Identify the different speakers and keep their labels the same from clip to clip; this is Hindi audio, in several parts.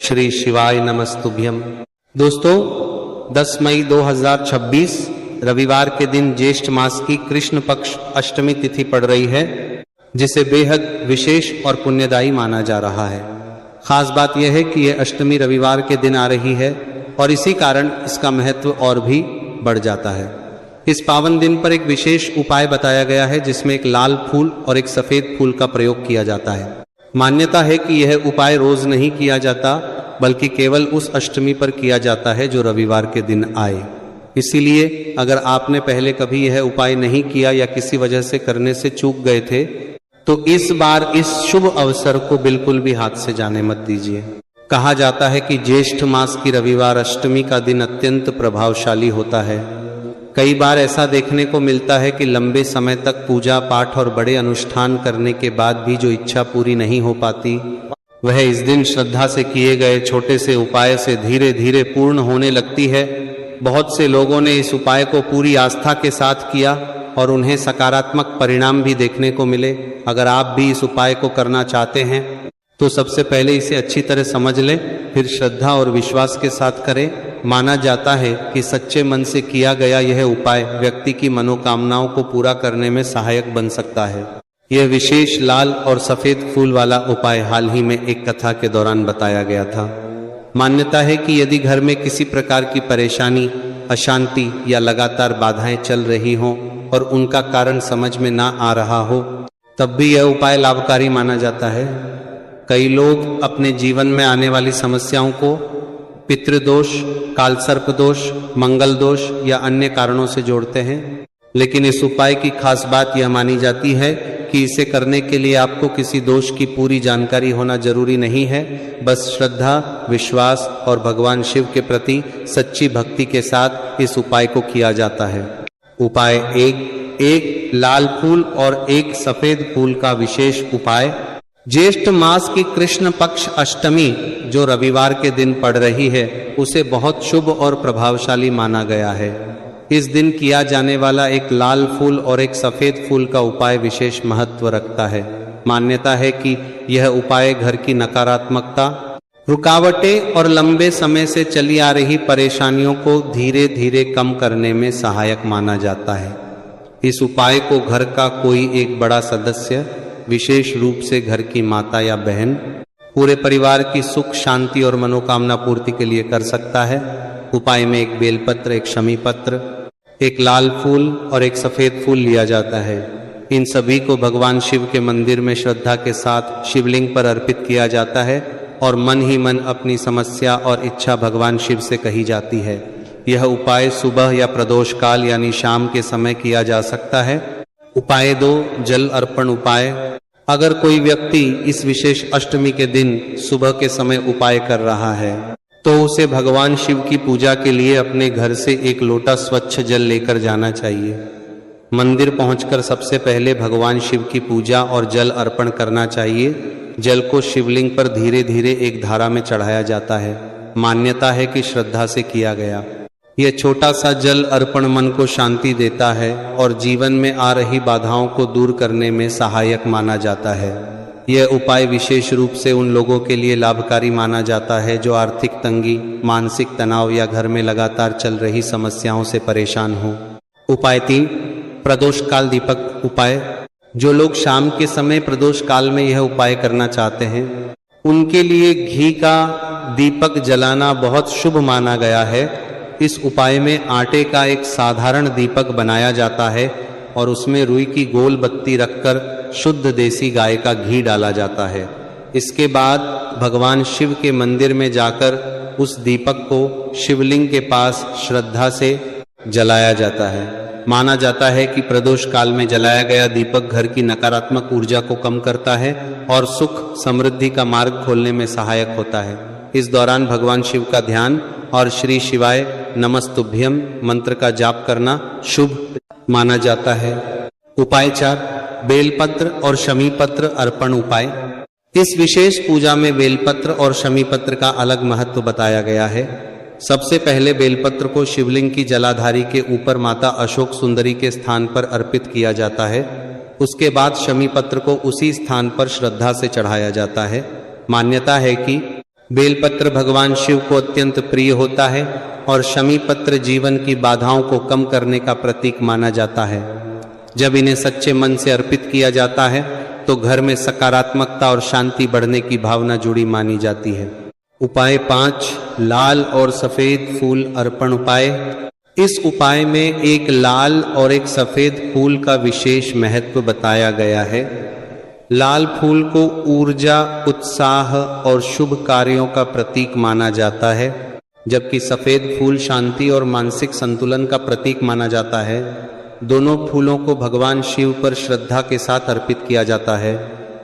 Speaker 1: श्री शिवाय नमस्तुभ्यम। दोस्तों 10 मई 2026 रविवार के दिन ज्येष्ठ मास की कृष्ण पक्ष अष्टमी तिथि पड़ रही है, जिसे बेहद विशेष और पुण्यदायी माना जा रहा है। खास बात यह है कि यह अष्टमी रविवार के दिन आ रही है और इसी कारण इसका महत्व और भी बढ़ जाता है। इस पावन दिन पर एक विशेष उपाय बताया गया है, जिसमें एक लाल फूल और एक सफेद फूल का प्रयोग किया जाता है। मान्यता है कि यह उपाय रोज नहीं किया जाता, बल्कि केवल उस अष्टमी पर किया जाता है जो रविवार के दिन आए। इसीलिए अगर आपने पहले कभी यह उपाय नहीं किया या किसी वजह से करने से चूक गए थे, तो इस बार इस शुभ अवसर को बिल्कुल भी हाथ से जाने मत दीजिए। कहा जाता है कि ज्येष्ठ मास की रविवार अष्टमी का दिन अत्यंत प्रभावशाली होता है। कई बार ऐसा देखने को मिलता है कि लंबे समय तक पूजा पाठ और बड़े अनुष्ठान करने के बाद भी जो इच्छा पूरी नहीं हो पाती, वह इस दिन श्रद्धा से किए गए छोटे से उपाय से धीरे धीरे पूर्ण होने लगती है। बहुत से लोगों ने इस उपाय को पूरी आस्था के साथ किया और उन्हें सकारात्मक परिणाम भी देखने को मिले। अगर आप भी इस उपाय को करना चाहते हैं तो सबसे पहले इसे अच्छी तरह समझ लें, फिर श्रद्धा और विश्वास के साथ करें। माना जाता है कि सच्चे मन से किया गया यह उपाय व्यक्ति की मनोकामनाओं को पूरा करने में सहायक बन सकता है। यह विशेष लाल और सफेद फूल वाला उपाय हाल ही में एक कथा के दौरान बताया गया था। मान्यता है कि यदि घर में किसी प्रकार की परेशानी, अशांति या लगातार बाधाएं चल रही हों और उनका कारण समझ में ना आ रहा हो, तब भी यह उपाय लाभकारी माना जाता है। कई लोग अपने जीवन में आने वाली समस्याओं को पितृदोष, कालसर्प दोष, मंगल दोष या अन्य कारणों से जोड़ते हैं, लेकिन इस उपाय की खास बात यह मानी जाती है कि इसे करने के लिए आपको किसी दोष की पूरी जानकारी होना जरूरी नहीं है। बस श्रद्धा, विश्वास और भगवान शिव के प्रति सच्ची भक्ति के साथ इस उपाय को किया जाता है। उपाय एक लाल फूल और एक सफेद फूल का विशेष उपाय। ज्येष्ठ मास की कृष्ण पक्ष अष्टमी जो रविवार के दिन पड़ रही है, उसे बहुत शुभ और प्रभावशाली माना गया है। इस दिन किया जाने वाला एक लाल फूल और एक सफेद फूल का उपाय विशेष महत्व रखता है। मान्यता है कि यह उपाय घर की नकारात्मकता, रुकावटें और लंबे समय से चली आ रही परेशानियों को धीरे धीरे कम करने में सहायक माना जाता है। इस उपाय को घर का कोई एक बड़ा सदस्य, विशेष रूप से घर की माता या बहन, पूरे परिवार की सुख, शांति और मनोकामना पूर्ति के लिए कर सकता है। उपाय में एक बेलपत्र, एक शमी पत्र, एक लाल फूल और एक सफेद फूल लिया जाता है। इन सभी को भगवान शिव के मंदिर में श्रद्धा के साथ शिवलिंग पर अर्पित किया जाता है और मन ही मन अपनी समस्या और इच्छा भगवान शिव से कही जाती है। यह उपाय सुबह या प्रदोष काल यानी शाम के समय किया जा सकता है। उपाय 2 जल अर्पण उपाय। अगर कोई व्यक्ति इस विशेष अष्टमी के दिन सुबह के समय उपाय कर रहा है, तो उसे भगवान शिव की पूजा के लिए अपने घर से एक लोटा स्वच्छ जल लेकर जाना चाहिए। मंदिर पहुंचकर सबसे पहले भगवान शिव की पूजा और जल अर्पण करना चाहिए। जल को शिवलिंग पर धीरे धीरे एक धारा में चढ़ाया जाता है। मान्यता है कि श्रद्धा से किया गया यह छोटा सा जल अर्पण मन को शांति देता है और जीवन में आ रही बाधाओं को दूर करने में सहायक माना जाता है। यह उपाय विशेष रूप से उन लोगों के लिए लाभकारी माना जाता है जो आर्थिक तंगी, मानसिक तनाव या घर में लगातार चल रही समस्याओं से परेशान हो। उपाय 3 प्रदोष काल दीपक उपाय। जो लोग शाम के समय प्रदोष काल में यह उपाय करना चाहते हैं, उनके लिए घी का दीपक जलाना बहुत शुभ माना गया है। इस उपाय में आटे का एक साधारण दीपक बनाया जाता है और उसमें रुई की गोल बत्ती रखकर शुद्ध देसी गाय का घी डाला जाता है। इसके बाद भगवान शिव के मंदिर में जाकर उस दीपक को शिवलिंग के पास श्रद्धा से जलाया जाता है। माना जाता है कि प्रदोष काल में जलाया गया दीपक घर की नकारात्मक ऊर्जा को कम करता है और सुख समृद्धि का मार्ग खोलने में सहायक होता है। इस दौरान भगवान शिव का ध्यान और श्री शिवाय नमस्तुभ्यम मंत्र का जाप करना शुभ माना जाता है। उपाय 4 बेलपत्र और शमी पत्र अर्पण उपाय। इस विशेष पूजा में बेलपत्र और शमी पत्र का अलग महत्व बताया गया है। सबसे पहले बेलपत्र को शिवलिंग की जलाधारी के ऊपर माता अशोक सुंदरी के स्थान पर अर्पित किया जाता है। उसके बाद शमी पत्र को उसी स्थान पर श्रद्धा से चढ़ाया जाता है। मान्यता है कि बेलपत्र भगवान शिव को अत्यंत प्रिय होता है और शमी पत्र जीवन की बाधाओं को कम करने का प्रतीक माना जाता है। जब इन्हें सच्चे मन से अर्पित किया जाता है तो घर में सकारात्मकता और शांति बढ़ने की भावना जुड़ी मानी जाती है। उपाय 5, लाल और सफेद फूल अर्पण उपाय। इस उपाय में एक लाल और एक सफेद फूल का विशेष महत्व बताया गया है। लाल फूल को ऊर्जा, उत्साह और शुभ कार्यों का प्रतीक माना जाता है, जबकि सफेद फूल शांति और मानसिक संतुलन का प्रतीक माना जाता है। दोनों फूलों को भगवान शिव पर श्रद्धा के साथ अर्पित किया जाता है।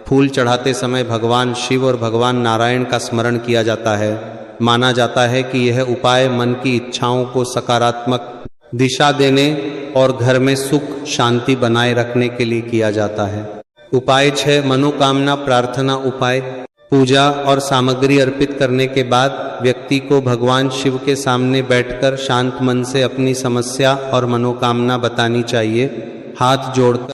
Speaker 1: फूल चढ़ाते समय भगवान शिव और भगवान नारायण का स्मरण किया जाता है। माना जाता है कि यह उपाय मन की इच्छाओं को सकारात्मक दिशा देने और घर में सुख शांति बनाए रखने के लिए किया जाता है। उपाय 6, मनोकामना प्रार्थना उपाय। पूजा और सामग्री अर्पित करने के बाद व्यक्ति को भगवान शिव के सामने बैठकर शांत मन से अपनी समस्या और मनोकामना बतानी चाहिए। हाथ जोड़कर